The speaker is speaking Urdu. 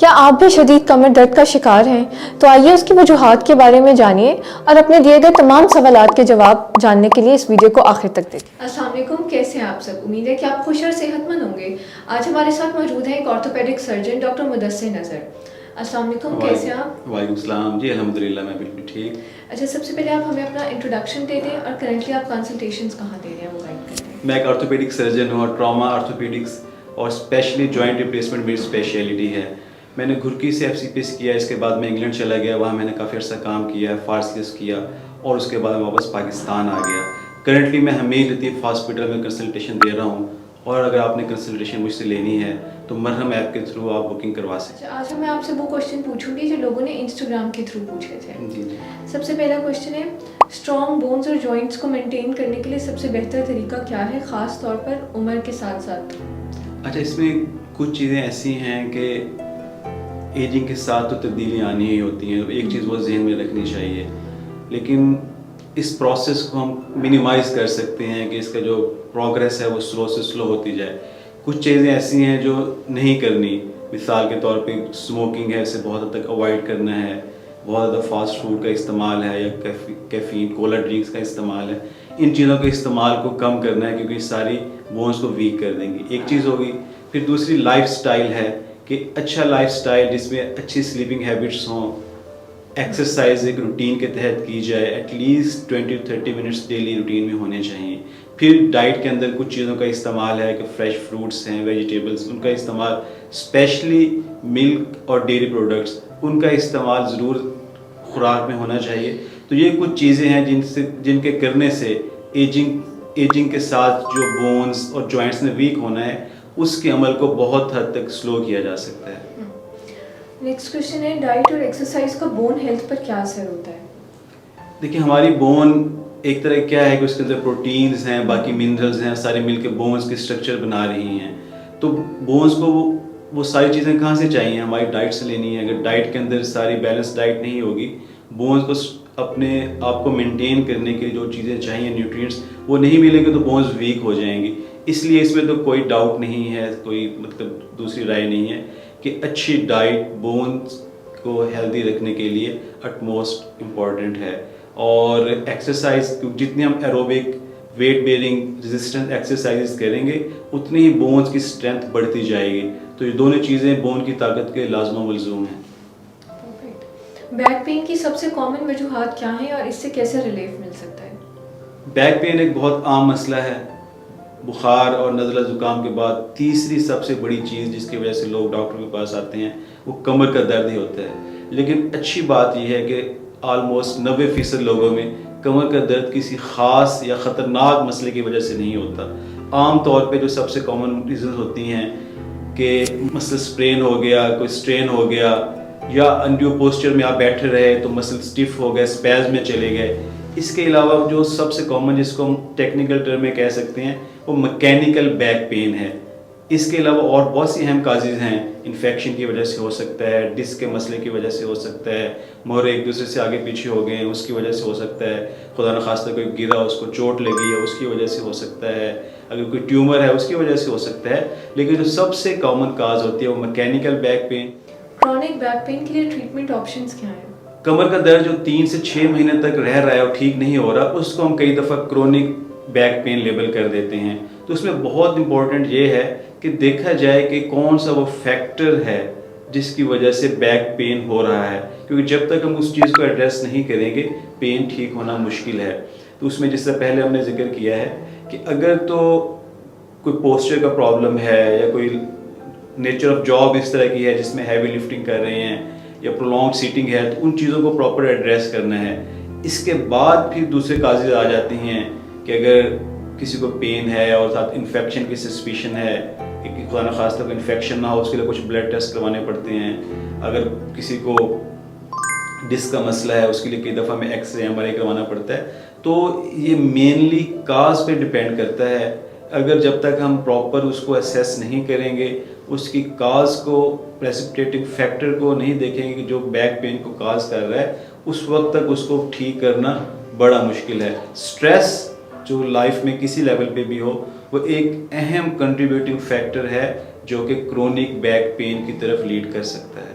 کیا آپ بھی شدید کمر درد کا شکار ہیں؟ تو آئیے اس کی وجوہات کے بارے میں جانیے اور اپنے دیے گئے تمام سوالات کے جواب جاننے کے لیے اس ویڈیو کو آخر تک دیکھیں۔ السلام علیکم، کیسے ہیں آپ سب؟ امید ہے کہ آپ خوش اور صحت مند ہوں گے۔ آج ہمارے ساتھ موجود ہیں ایک آرتھوپیڈک سرجن ڈاکٹر مدثر نذر۔ السلام علیکم، کیسے ہیں آپ؟ وعلیکم السلام جی، الحمدللہ میں بالکل ٹھیک۔ اچھا، سب سے پہلے آپ ہمیں اپنا انٹروڈکشن دے دیں اور کرنٹلی آپ کنسلٹیشنز کہاں دے رہے ہیں وہ گائڈ کریں۔ میں ایک آرتھوپیڈک سرجن ہوں اور ٹراما آرتھوپیڈکس اور اسپیشلی جوائنٹ ریپلیسمنٹ میری اسپیشلٹی ہے۔ میں نے گھرکی سے FCPS کیا، اس کے بعد میں انگلینڈ چلا گیا، وہاں میں نے کافی عرصہ کام کیا، فارسیس کیا اور اس کے بعد میں واپس پاکستان آ گیا۔ کرنٹلی میں حمید لطیف ہاسپٹل میں کنسلٹیشن دے رہا ہوں، اور اگر آپ نے کنسلٹیشن مجھ سے لینی ہے تو مرہم ایپ کے تھرو آپ بکنگ کروا سکتے ہیں۔ اچھا، آج میں آپ سے وہ کوشچن پوچھوں گی جو لوگوں نے انسٹاگرام کے تھرو پوچھے تھے۔ جی جی، سب سے پہلا کوشچن ہے، اسٹرانگ بونز اور جوائنٹس کو مینٹین کرنے کے لیے سب سے بہتر طریقہ کیا ہے، خاص طور پر عمر کے ساتھ ساتھ؟ اچھا، اس میں کچھ چیزیں ایسی ہیں کہ ایجنگ کے ساتھ تو تبدیلیاں آنی ہی ہوتی ہیں، ایک چیز وہ ذہن میں رکھنی چاہیے، لیکن اس پروسیس کو ہم منیمائز کر سکتے ہیں کہ اس کا جو پروگریس ہے وہ سلو سے سلو ہوتی جائے۔ کچھ چیزیں ایسی ہیں جو نہیں کرنی، مثال کے طور پہ اسموکنگ ہے، اسے بہت حد تک اوائڈ کرنا ہے، بہت زیادہ فاسٹ فوڈ کا استعمال ہے یا کیفین کولا ڈرنکس کا استعمال ہے، ان چیزوں کے استعمال کو کم کرنا ہے کیونکہ یہ ساری بونز کو ویک کر دیں گی۔ ایک چیز ہوگی، پھر دوسری لائف سٹائل ہے کہ اچھا لائف سٹائل جس میں اچھی سلیپنگ ہیبٹس ہوں، ایکسرسائز ایک روٹین کے تحت کی جائے، at least 20 to 30 minutes daily routine میں ہونے چاہیے۔ پھر ڈائٹ کے اندر کچھ چیزوں کا استعمال ہے کہ فریش فروٹس ہیں، ویجیٹیبلس، ان کا استعمال، اسپیشلی ملک اور ڈیری پروڈکٹس، ان کا استعمال ضرور خوراک میں ہونا چاہیے۔ تو یہ کچھ چیزیں ہیں جن کے کرنے سے ایجنگ کے ساتھ جو بونز اور جوائنٹس نے ویک ہونا ہے اس کے عمل کو بہت حد تک سلو کیا جا سکتا ہے۔ نیکسٹ کوشچن ہے، ڈائٹ اور ایکسرسائز کا بون ہیلتھ پر کیا اثر ہوتا ہے؟ دیکھیں، ہماری بون ایک طرح کیا ہے کہ اس کے اندر پروٹینز ہیں، باقی منرلز ہیں، سارے مل کے بونز کے اسٹرکچر بنا رہی ہیں۔ تو بونز کو وہ ساری چیزیں کہاں سے چاہیے؟ ہماری ڈائٹ سے لینی ہے۔ اگر ڈائٹ کے اندر ساری بیلنس ڈائٹ نہیں ہوگی، بونز کو اپنے آپ کو مینٹین کرنے کے لیے جو چیزیں چاہیے، نیوٹرینٹس، وہ نہیں ملیں گے تو بونز ویک ہو جائیں گی۔ اس لیے اس میں تو کوئی ڈاؤٹ نہیں ہے، کوئی دوسری رائے نہیں ہے کہ اچھی ڈائٹ بونز کو ہیلدی رکھنے کے لیے اٹ موسٹ امپورٹنٹ ہے۔ اور ایکسرسائز، جتنی ہم aerobic weight bearing resistance exercise کریں گے اتنی ہی بونز کی اسٹرینتھ بڑھتی جائے گی۔ تو یہ دونوں چیزیں بون کی طاقت کے لازم و ملزوم ہیں۔ بیک پین کی سب سے کامن وجوہات کیا ہیں اور اس سے کیسے ریلیف مل سکتا ہے؟ بیک پین ایک بہت عام مسئلہ ہے۔ بخار اور نزلہ زکام کے بعد تیسری سب سے بڑی چیز جس کی وجہ سے لوگ ڈاکٹر کے پاس آتے ہیں وہ کمر کا درد ہی ہوتا ہے۔ لیکن اچھی بات یہ ہے کہ آلموسٹ 90% لوگوں میں کمر کا درد کسی خاص یا خطرناک مسئلے کی وجہ سے نہیں ہوتا۔ عام طور پہ جو سب سے کامن ریزنز ہوتی ہیں کہ مسل اسپرین ہو گیا، کوئی اسٹرین ہو گیا، یا انڈیو پوسچر میں آپ بیٹھے رہے تو مسل اسٹف ہو گئے، اسپیز میں چلے گئے۔ اس کے علاوہ جو سب سے کامن جس کو ہم ٹیکنیکل ٹرم میں کہہ سکتے ہیں وہ مکینیکل بیک پین ہے۔ اس کے علاوہ اور بہت سی اہم کازز ہیں، انفیکشن کی وجہ سے ہو سکتا ہے، ڈسک کے مسئلے کی وجہ سے ہو سکتا ہے، مور ایک دوسرے سے آگے پیچھے ہو گئے ہیں اس کی وجہ سے ہو سکتا ہے، خدا نخواستہ کوئی گرا اس کو چوٹ لگی ہے اس کی وجہ سے ہو سکتا ہے، اگر کوئی ٹیومر ہے اس کی وجہ سے ہو سکتا ہے۔ لیکن جو سب سے کامن کاز ہوتی ہے وہ mechanical back pain. Chronic back pain کے لیے ٹریٹمنٹ آپشنز کیا ہیں؟ کمر کا درد جو 3 سے 6 مہینے تک رہ رہا ہے اور ٹھیک نہیں ہو رہا، اس کو ہم کئی دفعہ کرونک بیک پین لیبل کر دیتے ہیں۔ تو اس میں بہت امپورٹنٹ یہ ہے کہ دیکھا جائے کہ کون سا وہ فیکٹر ہے جس کی وجہ سے بیک پین ہو رہا ہے، کیونکہ جب تک ہم اس چیز کو ایڈریس نہیں کریں گے پین ٹھیک ہونا مشکل ہے۔ تو اس میں جس سے پہلے ہم نے ذکر کیا ہے کہ اگر تو کوئی پوسچر کا پرابلم ہے یا کوئی نیچر آف جاب اس طرح کی ہے جس میں ہیوی لفٹنگ کر رہے ہیں یا پرولونگ سیٹنگ ہے، تو ان چیزوں کو پراپر ایڈریس کرنا ہے۔ اس کے بعد پھر دوسرے کازز آ جاتے ہیں کہ اگر کسی کو پین ہے اور ساتھ انفیکشن کی سسپیشن ہے کہ خدا نخواستہ کوئی انفیکشن نہ ہو، اس کے لیے کچھ بلڈ ٹیسٹ کروانے پڑتے ہیں۔ اگر کسی کو ڈسک کا مسئلہ ہے اس کے لیے کئی دفعہ میں ایکس رے MRI کروانا پڑتا ہے۔ تو یہ مینلی کاز پہ ڈپینڈ کرتا ہے۔ اگر جب تک ہم پراپر اس کو اسیس نہیں کریں گے، اس کی کاز کو، پریسپٹیٹنگ فیکٹر کو نہیں دیکھیں گے کہ جو بیک پین کو کاز کر رہا ہے، اس وقت تک اس کو ٹھیک کرنا بڑا مشکل ہے۔ سٹریس جو لائف میں کسی لیول پہ بھی ہو وہ ایک اہم کنٹریبیوٹنگ فیکٹر ہے جو کہ کرونک بیک پین کی طرف لیڈ کر سکتا ہے.